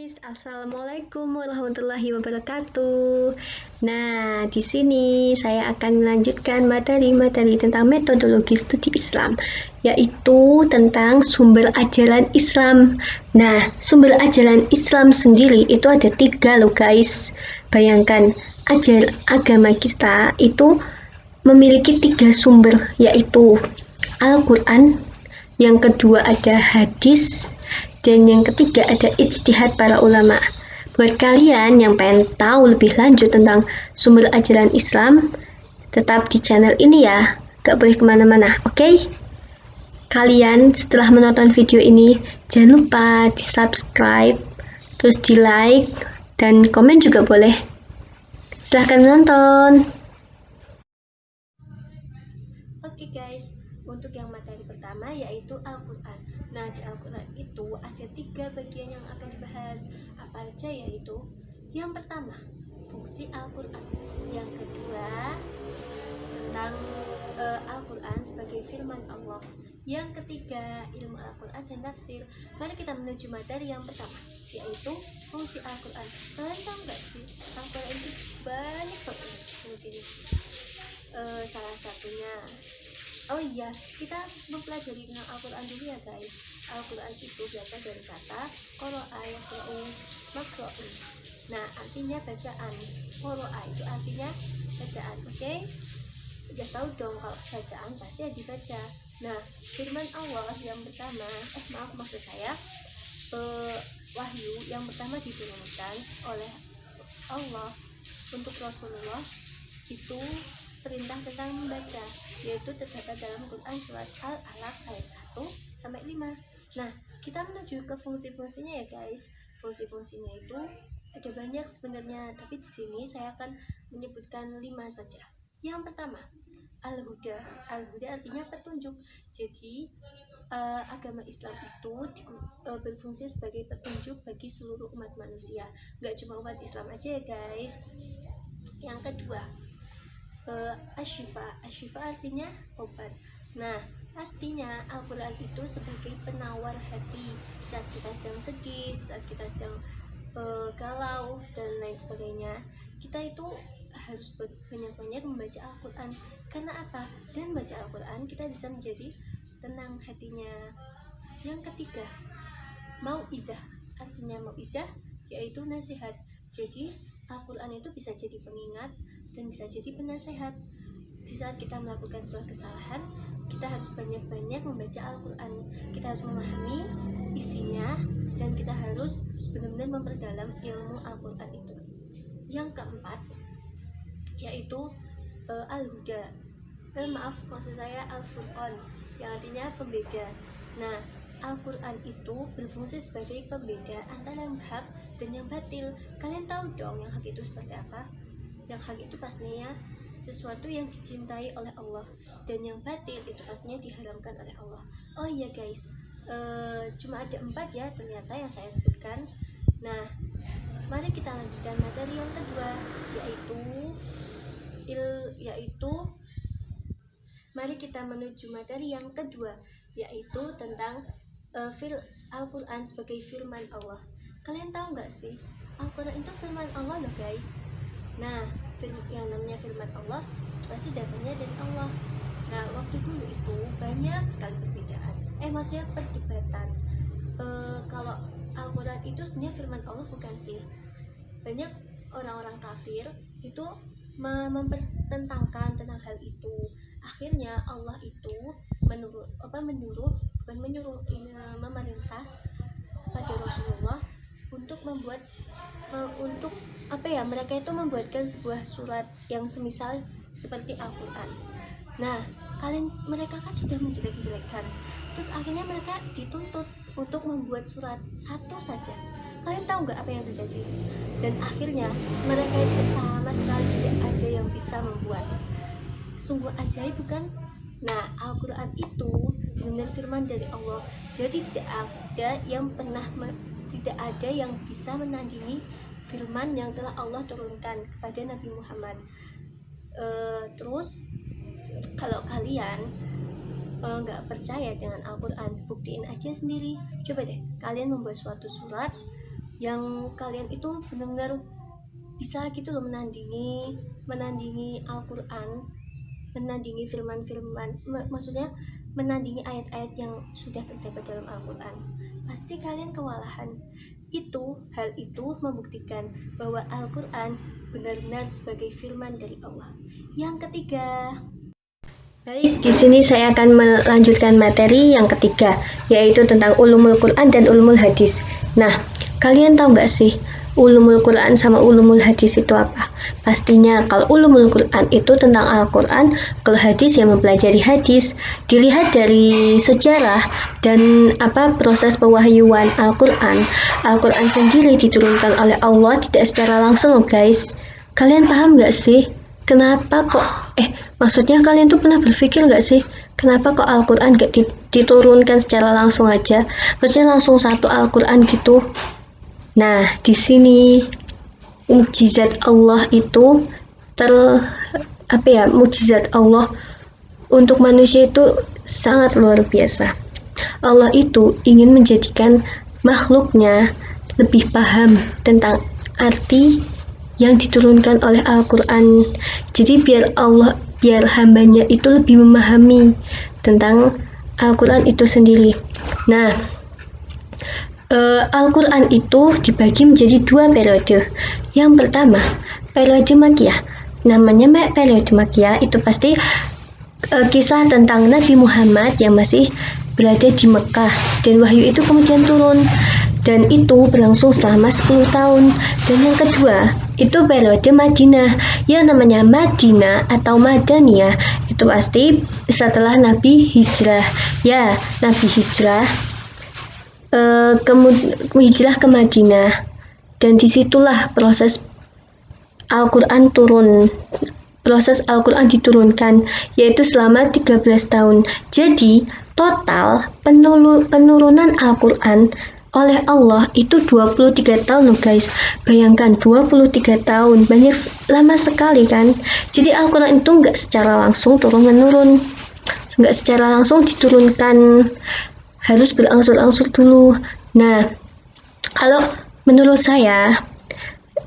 Guys, assalamualaikum warahmatullahi wabarakatuh. Nah, di sini saya akan melanjutkan materi-materi tentang metodologi studi Islam, yaitu tentang sumber ajaran Islam. Nah, sumber ajaran Islam sendiri itu ada 3 loh guys. Bayangkan, agama kita itu memiliki 3 sumber, yaitu Al-Quran, yang kedua ada hadis, dan yang ketiga ada ijtihad para ulama. Buat kalian yang pengen tahu lebih lanjut tentang sumber ajaran Islam, tetap di channel ini ya, gak boleh kemana-mana, oke? Kalian setelah menonton video ini, jangan lupa di subscribe, terus di like, dan komen juga boleh. Silahkan menonton. Oke guys, untuk yang materi pertama yaitu Al-Quran. Nah, di Al-Quran itu ada 3 bagian yang akan dibahas. Apa aja yaitu? Yang pertama, fungsi Al-Quran. Yang kedua, tentang Al-Quran sebagai firman Allah. Yang ketiga, ilmu Al-Quran dan tafsir. Mari kita menuju materi yang pertama, yaitu fungsi Al-Quran. Kalian tahu nggak sih, Al-Quran itu banyak banget fungsinya. Salah satunya, oh iya, kita mempelajari tentang Al-Quran dulu ya guys. Al-Quran itu berasal dari kata qara'a yaqra'u maqra'u. Nah, artinya bacaan. Qara'a itu artinya bacaan, oke? Udah tahu dong kalau bacaan pasti ya dibaca. Nah, firman Allah yang pertama, maksud saya wahyu yang pertama diturunkan oleh Allah untuk Rasulullah itu perintah tentang membaca, yaitu terdapat dalam Quran surat Al-Alaq ayat 1-5. Nah, kita menuju ke fungsi-fungsinya ya guys. Fungsi-fungsinya itu ada banyak sebenarnya, tapi di sini saya akan menyebutkan 5 saja. Yang pertama, Al-Huda. Al-Huda artinya petunjuk. Jadi agama Islam itu berfungsi sebagai petunjuk bagi seluruh umat manusia, nggak cuma umat Islam aja ya guys. Yang kedua, Asyifa artinya obat. Nah, pastinya Al-Quran itu sebagai penawar hati saat kita sedang sedih, saat kita sedang galau dan lain sebagainya. Kita itu harus banyak-banyak membaca Al-Quran. Karena apa? Dan baca Al-Quran kita bisa menjadi tenang hatinya. Yang ketiga, Mau'izah. Artinya Mau'izah yaitu nasihat. Jadi Al-Quran itu bisa jadi pengingat dan bisa jadi penasehat. Di saat kita melakukan sebuah kesalahan, kita harus banyak-banyak membaca Al-Quran. Kita harus memahami isinya dan kita harus benar-benar memperdalam ilmu Al-Quran itu. Yang keempat yaitu Al-Huda. Maksud saya Al-Furqan, yang artinya pembeda. Nah, Al-Quran itu berfungsi sebagai pembeda antara yang hak dan yang batil. Kalian tahu dong yang hak itu seperti apa? Yang hak itu pastinya sesuatu yang dicintai oleh Allah, dan yang batil itu pastinya diharamkan oleh Allah. Oh iya guys, cuma ada 4 ya ternyata yang saya sebutkan. Nah, mari kita lanjutkan materi yang kedua, mari kita menuju materi yang kedua, yaitu tentang Al-Quran sebagai firman Allah. Kalian tahu nggak sih, Al-Quran itu firman Allah loh guys. Nah, yang namanya firman Allah pasti datangnya dari Allah. Nah, waktu dulu itu banyak sekali perbedaan, maksudnya perdebatan. Kalau Al-Quran itu sebenarnya firman Allah bukan sih. Banyak orang-orang kafir itu mempertentangkan tentang hal itu. Akhirnya Allah itu memerintah pada Rasulullah untuk mereka itu membuatkan sebuah surat yang semisal seperti Al-Quran. Nah, mereka kan sudah menjelek-jelekkan, terus akhirnya mereka dituntut untuk membuat surat satu saja. Kalian tahu nggak apa yang terjadi? Dan akhirnya mereka itu sama sekali tidak ada yang bisa membuat. Sungguh ajaib bukan? Nah, Al-Quran itu benar firman dari Allah. Jadi tidak ada yang bisa menandingi firman yang telah Allah turunkan kepada Nabi Muhammad. Terus kalau kalian nggak percaya dengan Al-Quran, buktiin aja sendiri. Coba deh kalian membuat suatu surat yang kalian itu benar-benar bisa gitu loh menandingi Al-Quran, menandingi firman-firman, maksudnya menandingi ayat-ayat yang sudah terdapat dalam Al-Quran. Pasti kalian kewalahan. Hal itu membuktikan bahwa Al-Quran benar-benar sebagai firman dari Allah. Yang ketiga, baik, di sini saya akan melanjutkan materi yang ketiga, yaitu tentang ulumul Quran dan ulumul hadis. Nah, kalian tahu nggak sih ulumul Quran sama ulumul hadis itu apa? Pastinya kalau ulumul Quran itu tentang Al-Quran, kalau hadis yang mempelajari hadis. Dilihat dari sejarah dan proses pewahyuan Al-Quran. Al-Quran sendiri diturunkan oleh Allah tidak secara langsung, guys. Kalian paham nggak sih? Kenapa kok maksudnya kalian tuh pernah berpikir nggak sih kenapa kok Al-Quran gak diturunkan secara langsung aja, maksudnya langsung satu Al-Quran gitu. Nah, di sini mukjizat Allah itu mukjizat Allah untuk manusia itu sangat luar biasa. Allah itu ingin menjadikan makhluknya lebih paham tentang arti yang diturunkan oleh Al-Quran. Jadi biar hambanya itu lebih memahami tentang Al-Quran itu sendiri. Nah, Al-Quran itu dibagi menjadi 2 periode. Yang pertama, periode Makkiyah. Namanya periode Makkiyah itu pasti kisah tentang Nabi Muhammad yang masih berada di Mekah, dan wahyu itu kemudian turun, dan itu berlangsung selama 10 tahun. Dan yang kedua itu periode Madinah, yang namanya Madinah atau Madaniyah itu pasti setelah Nabi hijrah. Ya, Nabi hijrah hijrah ke Madinah, dan disitulah proses Al-Quran diturunkan, yaitu selama 13 tahun. Jadi total penurunan Al-Quran oleh Allah itu 23 tahun loh guys. Bayangkan 23 tahun, lama sekali kan. Jadi Al-Quran itu nggak secara langsung turun-menurun, nggak secara langsung diturunkan, harus berangsur-angsur dulu. Nah, kalau menurut saya,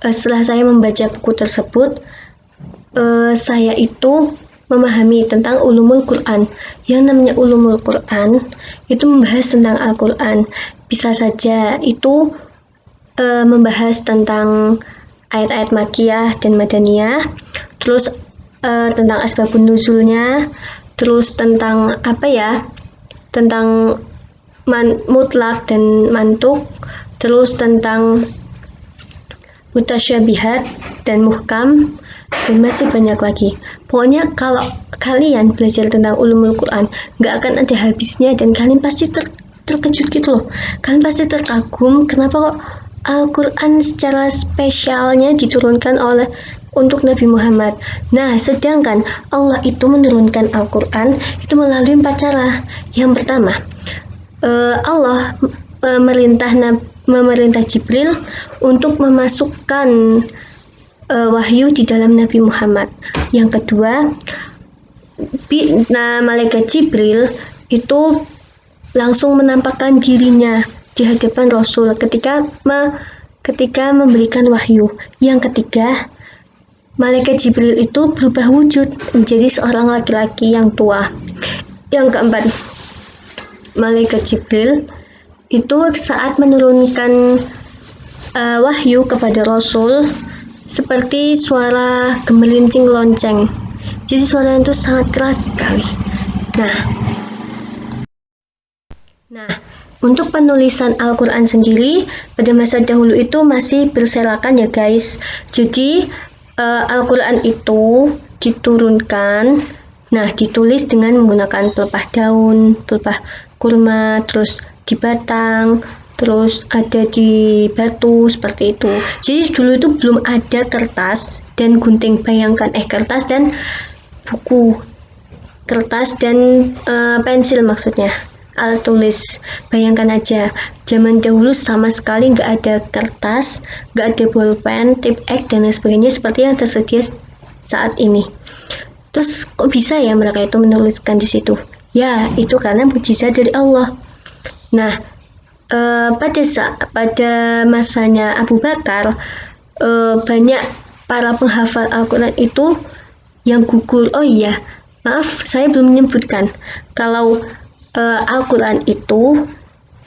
setelah saya membaca buku tersebut, saya itu memahami tentang ulumul Quran. Yang namanya ulumul Quran itu membahas tentang Al-Quran. Bisa saja itu membahas tentang ayat-ayat Makkiyah dan Madaniyah, terus tentang asbabun nuzulnya, terus tentang tentang mutlak dan mantuk, terus tentang mutasyabihat dan muhkam, dan masih banyak lagi. Pokoknya kalau kalian belajar tentang ulumul Quran nggak akan ada habisnya, dan kalian pasti terkejut gitu loh. Kalian pasti terkagum kenapa kok Al-Quran secara spesialnya diturunkan untuk Nabi Muhammad. Nah, sedangkan Allah itu menurunkan Al-Quran itu melalui 4 cara. Yang pertama, Allah memerintah Jibril untuk memasukkan wahyu di dalam Nabi Muhammad. Yang kedua, malaikat Jibril itu langsung menampakkan dirinya di hadapan Rasul ketika memberikan wahyu. Yang ketiga, malaikat Jibril itu berubah wujud menjadi seorang laki-laki yang tua. Yang keempat, malaikat Jibril itu saat menurunkan wahyu kepada Rasul seperti suara gemelincing lonceng. Jadi suara itu sangat keras sekali. Nah, untuk penulisan Al-Quran sendiri pada masa dahulu itu masih berserakan ya guys. Jadi Al-Quran itu diturunkan, ditulis dengan menggunakan pelepah daun, pelepah kurma, terus di batang, terus ada di batu, seperti itu. Jadi dulu itu belum ada kertas dan gunting. Bayangkan kertas dan buku, kertas dan pensil maksudnya, alat tulis. Bayangkan aja, zaman dahulu sama sekali nggak ada kertas, nggak ada bolpen, tip X dan lain sebagainya seperti yang tersedia saat ini. Terus kok bisa ya mereka itu menuliskan di situ? Ya, itu karena mukjizat dari Allah. Nah, pada masanya Abu Bakar, banyak para penghafal Al-Quran itu yang gugur. Oh iya, maaf, saya belum menyebutkan kalau Al-Quran itu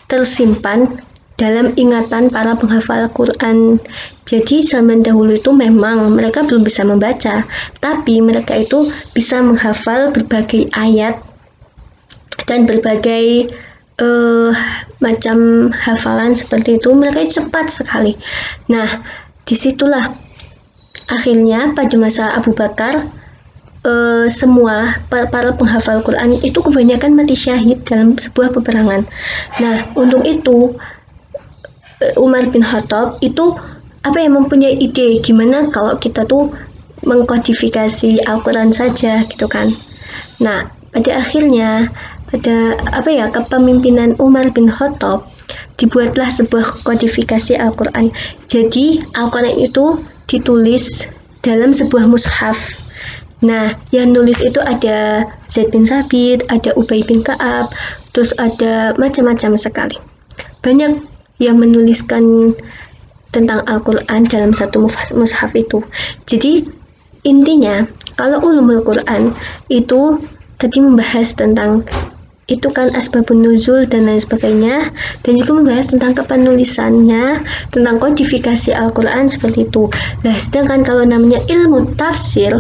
tersimpan dalam ingatan para penghafal Al-Quran. Jadi zaman dahulu itu memang mereka belum bisa membaca, tapi mereka itu bisa menghafal berbagai ayat dan berbagai macam hafalan seperti itu. Mereka cepat sekali. Nah, disitulah akhirnya pada masa Abu Bakar, semua para penghafal Quran itu kebanyakan mati syahid dalam sebuah peperangan. Nah, untuk itu Umar bin Khattab itu mempunyai ide gimana kalau kita tuh mengkodifikasi Al-Quran saja gitu kan. Nah, pada akhirnya pada kepemimpinan Umar bin Khattab dibuatlah sebuah kodifikasi Al-Quran. Jadi Al-Quran itu ditulis dalam sebuah mushaf. Nah, yang nulis itu ada Zaid bin Sabit, ada Ubay bin Ka'ab, terus ada macam-macam sekali. Banyak yang menuliskan tentang Al-Quran dalam satu mushaf itu. Jadi intinya kalau ulumul Quran itu tadi membahas tentang itu kan asbabun nuzul dan lain sebagainya, dan juga membahas tentang kepenulisannya, tentang kodifikasi Al-Quran seperti itu. Nah, sedangkan kalau namanya ilmu tafsir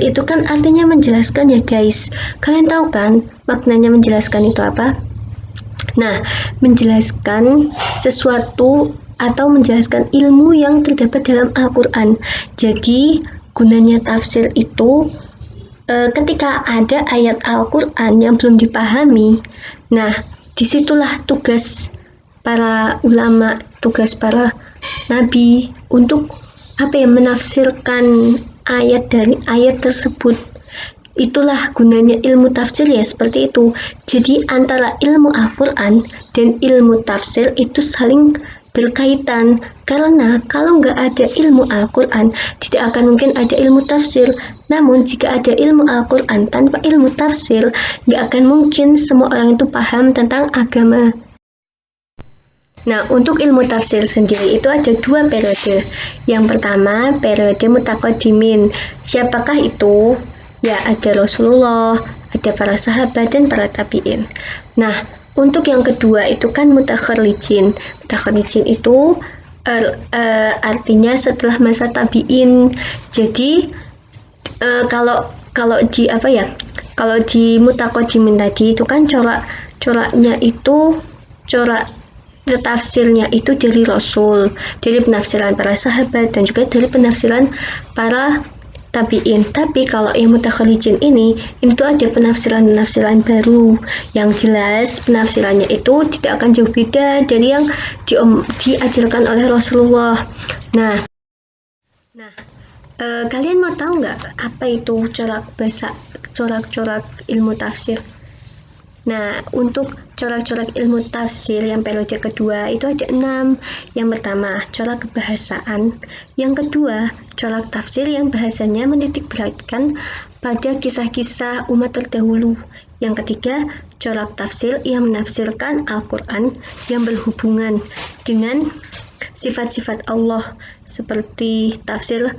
itu kan artinya menjelaskan ya guys. Kalian tahu kan maknanya menjelaskan itu apa? Nah, menjelaskan sesuatu atau menjelaskan ilmu yang terdapat dalam Al-Quran. Jadi gunanya tafsir itu ketika ada ayat Al-Quran yang belum dipahami, nah disitulah tugas para ulama, tugas para nabi untuk menafsirkan ayat dari ayat tersebut. Itulah gunanya ilmu tafsir ya, seperti itu. Jadi antara ilmu Al-Quran dan ilmu tafsir itu saling berkaitan, karena kalau nggak ada ilmu Al-Quran tidak akan mungkin ada ilmu tafsir. Namun jika ada ilmu Al-Quran tanpa ilmu tafsir, nggak akan mungkin semua orang itu paham tentang agama. Nah, untuk ilmu tafsir sendiri itu ada dua periode. Yang pertama, periode mutaqaddimin. Siapakah itu? Ya, ada Rasulullah, ada para sahabat dan para tabi'in. Nah, untuk yang kedua itu kan mutakharrijin. Mutakharrijin itu artinya setelah masa tabi'in. Jadi kalau di kalau di mutaqaddimin tadi itu kan coraknya itu corak tafsirnya itu dari Rasul, dari penafsiran para sahabat dan juga dari penafsiran para tabi'in. Tapi kalau yang mutakharrijin ini itu ada penafsiran baru yang jelas penafsirannya itu tidak akan jauh beda dari yang diajarkan oleh Rasulullah. Nah, kalian mau tahu nggak apa itu corak-corak ilmu tafsir? Nah, untuk corak-corak ilmu tafsir yang periode kedua itu ada 6. Yang pertama, corak kebahasaan. Yang kedua, corak tafsir yang bahasanya menitik beratkan pada kisah-kisah umat terdahulu. Yang ketiga, corak tafsir yang menafsirkan Al-Quran yang berhubungan dengan sifat-sifat Allah, seperti tafsir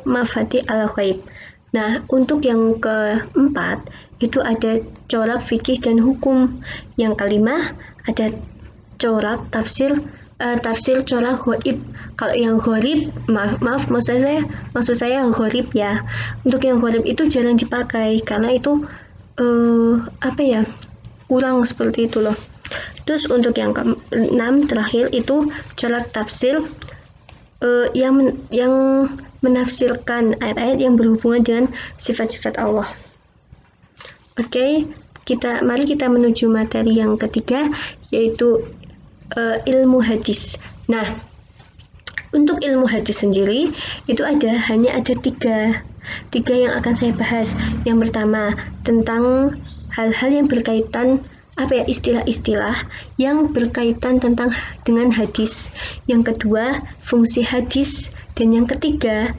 mafati al-ghaib. Nah, untuk yang keempat itu ada corak fikih dan hukum. Yang kelima ada corak tafsir corak ghaib. Kalau yang gharib, maaf maksud saya gharib ya. Untuk yang gharib itu jarang dipakai karena itu kurang seperti itu loh. Terus untuk yang ke-6 terakhir itu corak tafsir yang menafsirkan ayat-ayat yang berhubungan dengan sifat-sifat Allah. Oke, mari kita menuju materi yang ketiga, yaitu ilmu hadis. Nah, untuk ilmu hadis sendiri itu hanya ada tiga yang akan saya bahas. Yang pertama tentang hal-hal yang berkaitan istilah-istilah yang berkaitan dengan hadis. Yang kedua, fungsi hadis, dan yang ketiga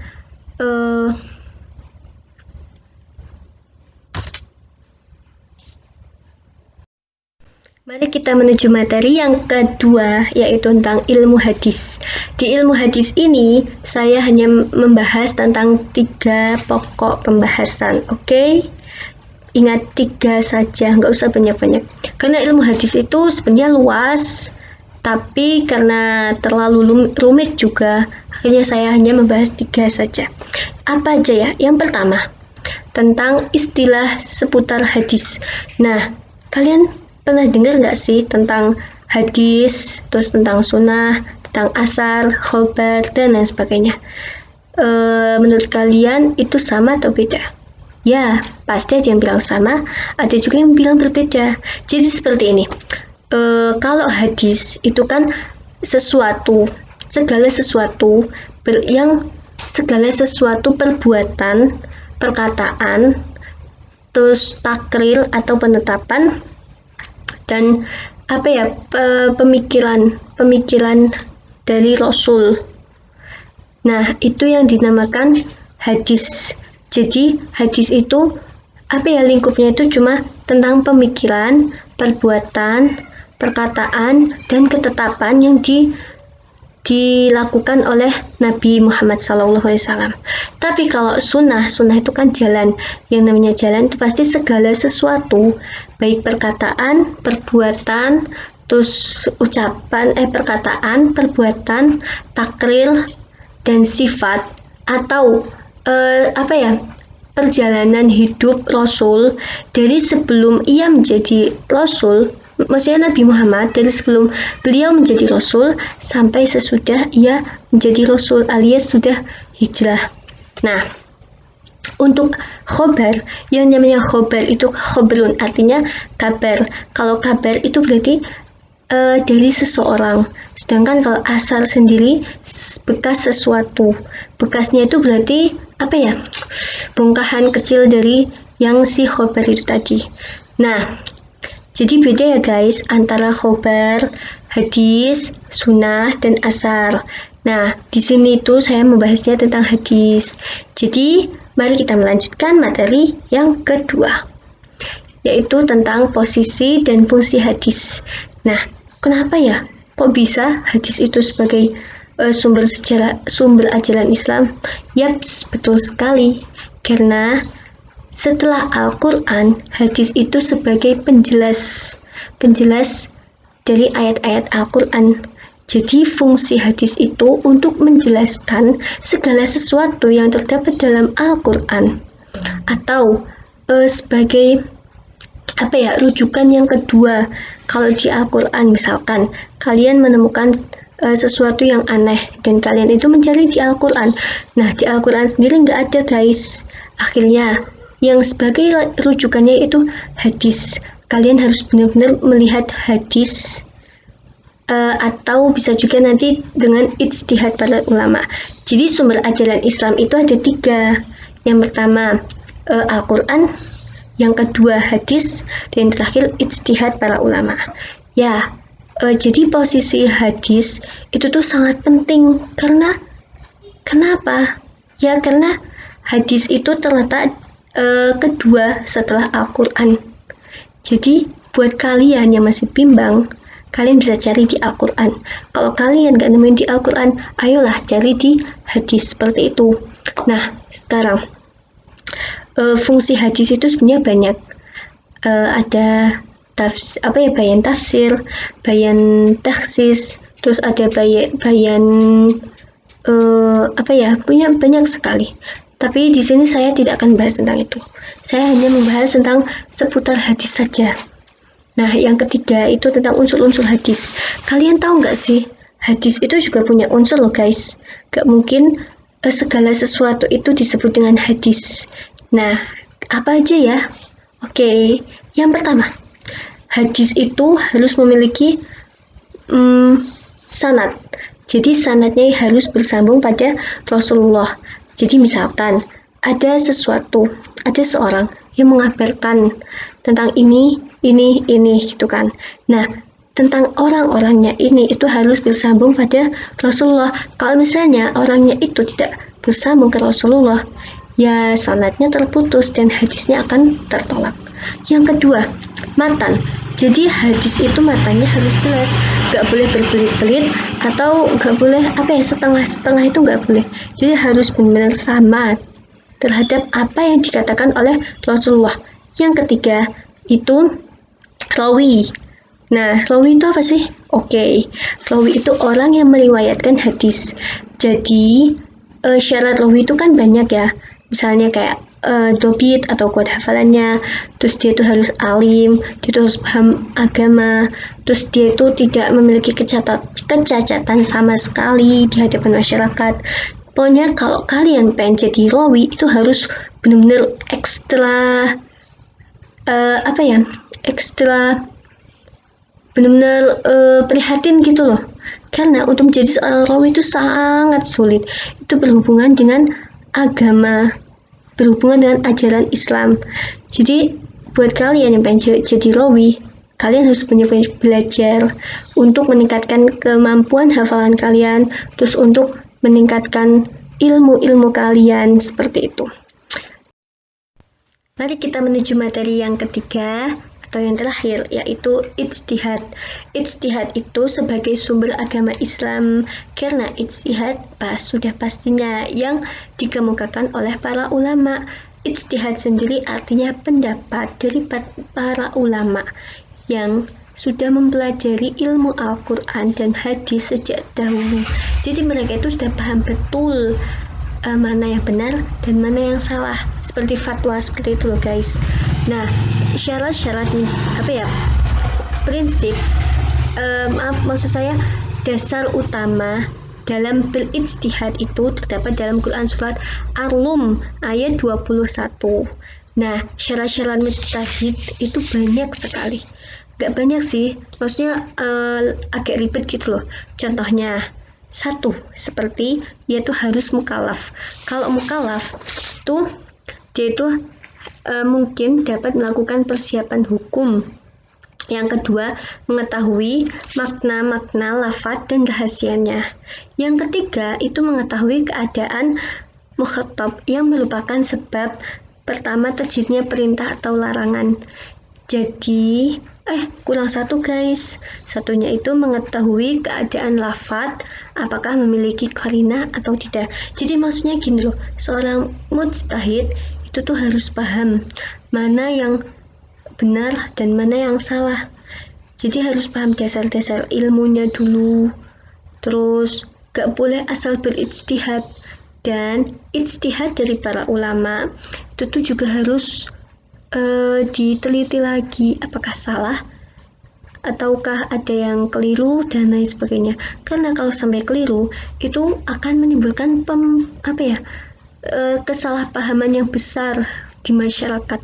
Mari kita menuju materi yang kedua, yaitu tentang ilmu hadis. Di ilmu hadis ini, saya hanya membahas tentang 3 pokok pembahasan, oke? Ingat 3 saja, nggak usah banyak-banyak. Karena ilmu hadis itu sebenarnya luas, tapi karena terlalu rumit juga, akhirnya saya hanya membahas 3 saja. Apa aja ya? Yang pertama, tentang istilah seputar hadis. Nah, kalian pernah dengar nggak sih tentang hadis, terus tentang sunnah, tentang asar, khobar, dan lain sebagainya? Menurut kalian itu sama atau beda? Ya, pasti ada yang bilang sama, ada juga yang bilang berbeda. Jadi seperti ini, kalau hadis itu kan segala sesuatu perbuatan, perkataan, terus takril atau penetapan, dan pemikiran dari Rasul. Nah, itu yang dinamakan hadis. Jadi hadis itu lingkupnya itu cuma tentang pemikiran, perbuatan, perkataan, dan ketetapan yang dilakukan oleh Nabi Muhammad SAW. Tapi kalau sunnah itu kan jalan. Yang namanya jalan itu pasti segala sesuatu, baik perkataan, perbuatan, terus perkataan, perbuatan, takril, dan sifat, atau perjalanan hidup Rasul dari sebelum ia menjadi Rasul. Maksudnya Nabi Muhammad dari sebelum beliau menjadi Rasul sampai sesudah ia menjadi Rasul alias sudah hijrah. Nah, untuk khobar, yang namanya khobar itu khobrun, artinya kabar. Kalau kabar itu berarti dari seseorang. Sedangkan kalau asar sendiri bekas sesuatu. Bekasnya itu berarti bongkahan kecil dari yang si khobar itu tadi. Nah, jadi beda ya guys antara khobar, hadis, sunnah, dan asar. Nah, di sini tuh saya membahasnya tentang hadis. Jadi, mari kita melanjutkan materi yang kedua, yaitu tentang posisi dan fungsi hadis. Nah, kenapa ya? Kok bisa hadis itu sebagai sumber ajaran Islam? Yaps, betul sekali. Karena setelah Al-Quran, hadis itu sebagai penjelas dari ayat-ayat Al-Quran. Jadi fungsi hadis itu untuk menjelaskan segala sesuatu yang terdapat dalam Al-Quran, atau sebagai rujukan yang kedua. Kalau di Al-Quran misalkan kalian menemukan sesuatu yang aneh dan kalian itu mencari di Al-Quran. Nah, di Al-Quran sendiri nggak ada guys. Akhirnya yang sebagai rujukannya itu hadis. Kalian harus benar-benar melihat hadis, atau bisa juga nanti dengan ijtihad para ulama. Jadi sumber ajaran Islam itu ada 3. Yang pertama Al-Quran, yang kedua hadis, dan yang terakhir ijtihad para ulama. Ya, jadi posisi hadis itu tuh sangat penting. Karena kenapa? Ya karena hadis itu terletak kedua setelah Al-Quran. Jadi buat kalian yang masih bimbang, kalian bisa cari di Al-Quran. Kalau kalian gak nemuin di Al-Quran, ayolah cari di hadis, seperti itu. Nah, sekarang fungsi hadis itu sebenarnya banyak. Ada bayan tafsir, bayan taksis, terus ada bayan punya banyak sekali. Tapi di sini saya tidak akan bahas tentang itu. Saya hanya membahas tentang seputar hadis saja. Nah, yang ketiga itu tentang unsur-unsur hadis. Kalian tahu nggak sih, hadis itu juga punya unsur loh guys. Gak mungkin segala sesuatu itu disebut dengan hadis. Nah, apa aja ya? Oke, yang pertama, hadis itu harus memiliki sanad. Jadi sanadnya harus bersambung pada Rasulullah. Jadi misalkan ada seorang yang mengabarkan tentang ini gitu kan. Nah, tentang orang-orangnya ini itu harus bersambung pada Rasulullah. Kalau misalnya orangnya itu tidak bersambung ke Rasulullah, ya sanadnya terputus dan hadisnya akan tertolak. Yang kedua, matan. Jadi hadis itu matanya harus jelas, nggak boleh berbelit-belit atau nggak boleh setengah-setengah, itu nggak boleh. Jadi harus benar-benar sama terhadap apa yang dikatakan oleh Rasulullah. Yang ketiga itu rawi. Nah, rawi itu apa sih? Oke, rawi itu orang yang meriwayatkan hadis. Jadi syarat rawi itu kan banyak ya. Misalnya kayak dobit atau kuat hafalannya, terus dia itu harus alim, dia itu harus paham agama, terus dia itu tidak memiliki kecacatan sama sekali di hadapan masyarakat. Pokoknya kalau kalian pengen jadi rawi itu harus benar-benar ekstra benar-benar prihatin gitu loh. Karena untuk menjadi seorang rawi itu sangat sulit. Itu berhubungan dengan agama, berhubungan dengan ajaran Islam. Jadi buat kalian yang pengen jadi rawi, kalian harus banyak belajar untuk meningkatkan kemampuan hafalan kalian, terus untuk meningkatkan ilmu-ilmu kalian, seperti itu. Mari kita menuju materi yang ketiga atau yang terakhir, yaitu ijtihad. Ijtihad itu sebagai sumber agama Islam, karena ijtihad sudah pastinya yang dikemukakan oleh para ulama. Ijtihad sendiri artinya pendapat dari para ulama yang sudah mempelajari ilmu Al-Quran dan hadis sejak dahulu. Jadi mereka itu sudah paham betul mana yang benar dan mana yang salah, seperti fatwa seperti itu loh guys. Nah, syarat-syarat prinsip maksud saya dasar utama dalam berijtihad itu terdapat dalam Quran surat Ar-Rum ayat 21. Nah, syarat-syarat mujtahid itu banyak sekali. Gak banyak sih, maksudnya agak ribet gitu loh. Contohnya, satu, seperti yaitu harus mukallaf. Kalau mukallaf itu dia itu mungkin dapat melakukan persiapan hukum. Yang kedua, mengetahui makna-makna lafaz dan rahasianya. Yang ketiga, itu mengetahui keadaan mukhatab yang merupakan sebab pertama terjadinya perintah atau larangan. Jadi, kurang satu guys. Satunya itu mengetahui keadaan lafaz, apakah memiliki qarinah atau tidak. Jadi maksudnya gini loh, seorang mujtahid itu tuh harus paham mana yang benar dan mana yang salah. Jadi harus paham dasar-dasar ilmunya dulu. Terus gak boleh asal berijtihad. Dan ijtihad dari para ulama itu tuh juga harus diteliti lagi apakah salah ataukah ada yang keliru dan lain sebagainya. Karena kalau sampai keliru itu akan menimbulkan kesalahpahaman yang besar di masyarakat.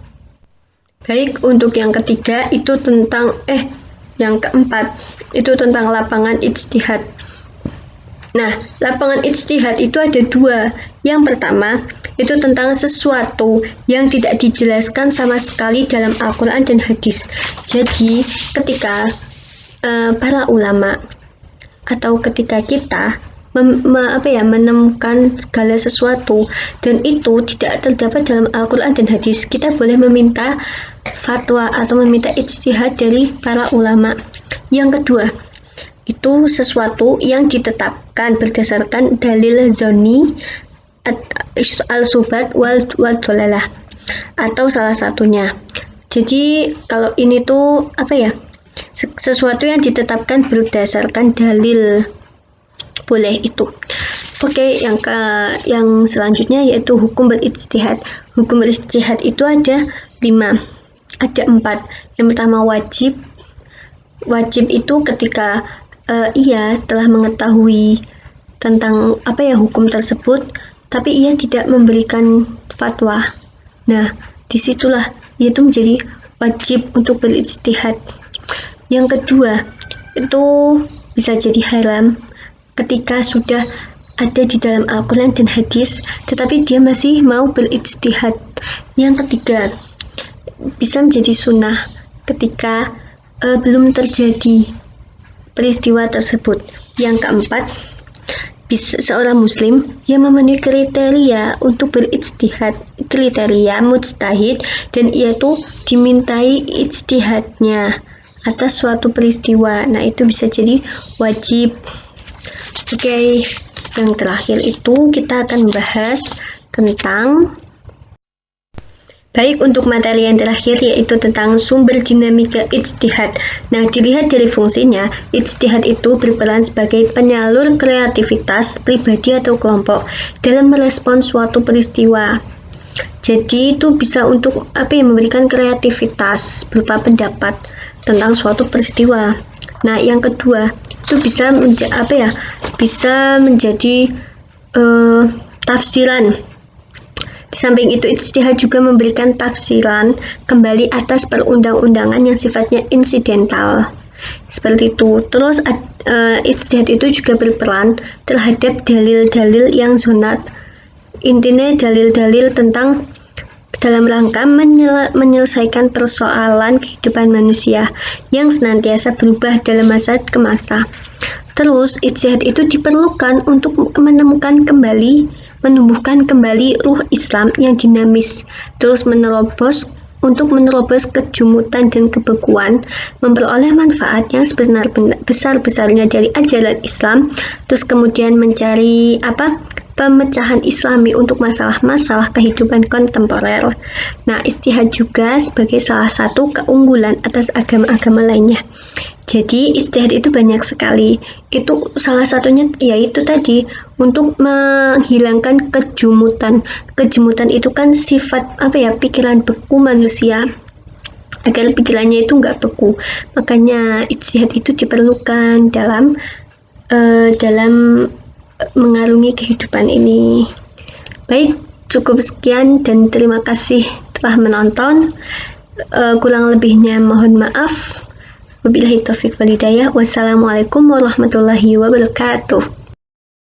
Baik, untuk yang ketiga itu tentang yang keempat itu tentang lapangan ijtihad. Nah, lapangan ijtihad itu ada dua. Yang pertama itu tentang sesuatu yang tidak dijelaskan sama sekali dalam Al-Quran dan hadis. Jadi ketika para ulama atau ketika kita menemukan segala sesuatu dan itu tidak terdapat dalam Al-Quran dan hadis, kita boleh meminta fatwa atau meminta ijtihad dari para ulama. Yang kedua itu sesuatu yang ditetapkan berdasarkan dalil zonni, al-subat wal dolalah atau salah satunya. Jadi kalau ini tuh sesuatu yang ditetapkan berdasarkan dalil, boleh itu. Oke, yang selanjutnya yaitu hukum berijtihad. Hukum berijtihad itu ada 4. Yang pertama wajib. Wajib itu ketika ia telah mengetahui tentang hukum tersebut, tapi ia tidak memberikan fatwa. Nah, disitulah ia itu menjadi wajib untuk berijtihad. Yang kedua, itu bisa jadi haram ketika sudah ada di dalam Al-Quran dan hadis, tetapi dia masih mau berijtihad. Yang ketiga, bisa menjadi sunnah ketika belum terjadi peristiwa tersebut. Yang keempat, seorang muslim yang memenuhi kriteria untuk berijtihad kriteria mujtahid dan ia tuh dimintai ijtihadnya atas suatu peristiwa. Nah, itu bisa jadi wajib. Oke, yang terakhir itu kita akan membahas tentang baik untuk materi yang terakhir yaitu tentang sumber dinamika ijtihad. Nah, dilihat dari fungsinya, ijtihad itu berperan sebagai penyalur kreativitas pribadi atau kelompok dalam merespons suatu peristiwa. Jadi itu bisa untuk memberikan kreativitas berupa pendapat tentang suatu peristiwa. Nah, yang kedua itu bisa menjadi tafsiran. Di samping itu, ijtihad juga memberikan tafsiran kembali atas perundang-undangan yang sifatnya insidental. Seperti itu. Terus ijtihad itu juga berperan terhadap dalil-dalil yang zonat. Intinya dalil-dalil tentang dalam rangka menyelesaikan persoalan kehidupan manusia yang senantiasa berubah dalam masa ke masa. Terus, ijtihad itu diperlukan untuk menumbuhkan kembali ruh Islam yang dinamis, terus menerobos kejumutan dan kebekuan, memperoleh manfaat yang besar-besarnya dari ajaran Islam, terus kemudian mencari pemecahan Islami untuk masalah-masalah kehidupan kontemporer. Nah, ijtihad juga sebagai salah satu keunggulan atas agama-agama lainnya. Jadi, ijtihad itu banyak sekali. Itu salah satunya yaitu tadi untuk menghilangkan kejumutan. Kejumutan itu kan sifat pikiran beku manusia. Agar pikirannya itu nggak beku. Makanya ijtihad itu diperlukan dalam mengarungi kehidupan ini. Baik, cukup sekian dan terima kasih telah menonton. Kurang lebihnya mohon maaf. Wabillahi taufiq wal hidayah. Wassalamualaikum warahmatullahi wabarakatuh.